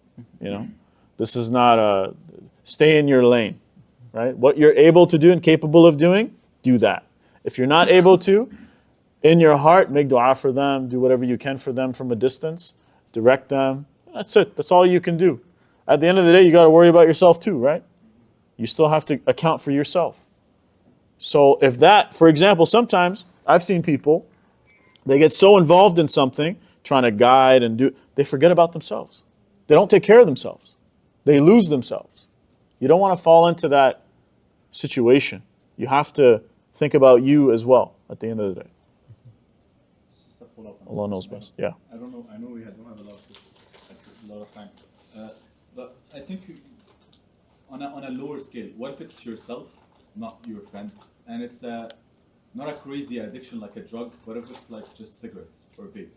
This is not a stay in your lane, right? What you're able to do and capable of doing, do that. If you're not able to, in your heart, make dua for them, do whatever you can for them from a distance, direct them. That's it. That's all you can do. At the end of the day, you got to worry about yourself too, right? You still have to account for yourself. So if that, for example, sometimes I've seen people, they get so involved in something, trying to guide and do, they forget about themselves. They don't take care of themselves. They lose themselves. You don't want to fall into that situation. You have to think about you as well at the end of the day. Just a follow-up on Allah this. knows best. Yeah. I don't know. I know we don't have a lot of time, but I think on a lower scale, what if it's yourself, not your friend, and it's not a crazy addiction like a drug, but if it's like just cigarettes or vape,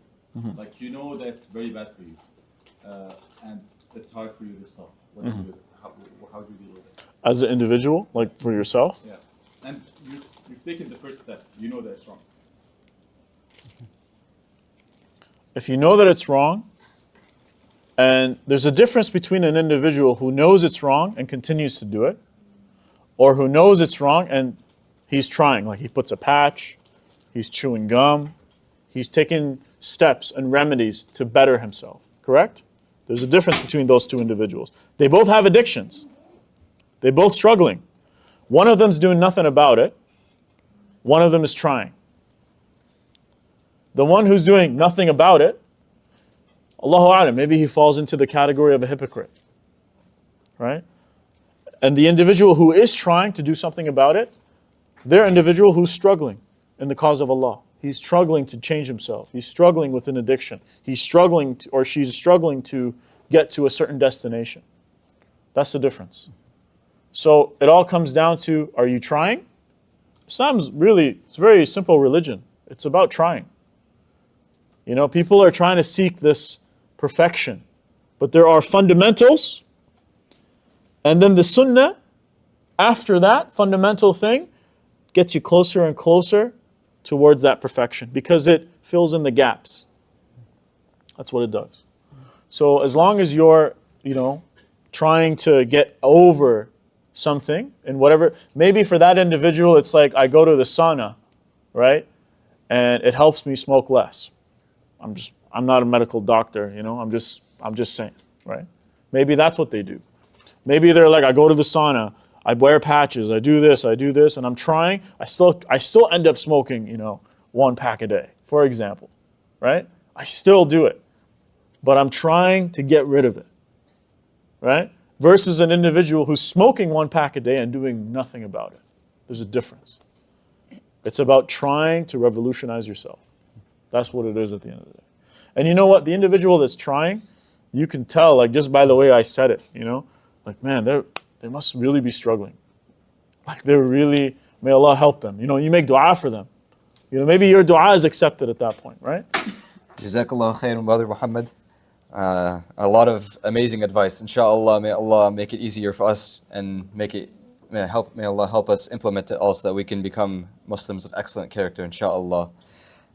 like that's very bad for you, and it's hard for you to stop. What do you do? How do you deal with it? As an individual, like for yourself? Yeah, and you've taken the first step. You know that it's wrong. If you know that it's wrong, and there's a difference between an individual who knows it's wrong and continues to do it, or who knows it's wrong and he's trying, like he puts a patch, he's chewing gum, he's taking steps and remedies to better himself, correct? There's a difference between those two individuals. They both have addictions. They're both struggling. One of them's doing nothing about it. One of them is trying. The one who's doing nothing about it, Allahu A'lam, maybe he falls into the category of a hypocrite, right? And the individual who is trying to do something about it, they're an individual who's struggling in the cause of Allah. He's struggling to change himself. He's struggling with an addiction. He's struggling to, or she's struggling to get to a certain destination. That's the difference. So it all comes down to, are you trying? Islam's really, it's a very simple religion. It's about trying. People are trying to seek this perfection. But there are fundamentals, and then the sunnah, after that fundamental thing, gets you closer and closer towards that perfection because it fills in the gaps. That's what it does. So as long as you're, trying to get over something and whatever, maybe for that individual it's like, I go to the sauna, right? And it helps me smoke less. I'm not a medical doctor, I'm just saying, right? Maybe that's what they do. Maybe they're like, I go to the sauna, I wear patches, I do this, and I'm trying. I still end up smoking, 1 pack a day, for example, right? I still do it, but I'm trying to get rid of it, right? Versus an individual who's smoking 1 pack a day and doing nothing about it. There's a difference. It's about trying to revolutionize yourself. That's what it is at the end of the day. And you know what? The individual that's trying, you can tell, like just by the way I said it, like, man, they must really be struggling. Like they're really, may Allah help them. You make dua for them. Maybe your dua is accepted at that point, right? Jazakallah khairan, Brother Mohamad. A lot of amazing advice. Inshallah, may Allah make it easier for us and may Allah help us implement it all so that we can become Muslims of excellent character, inshallah.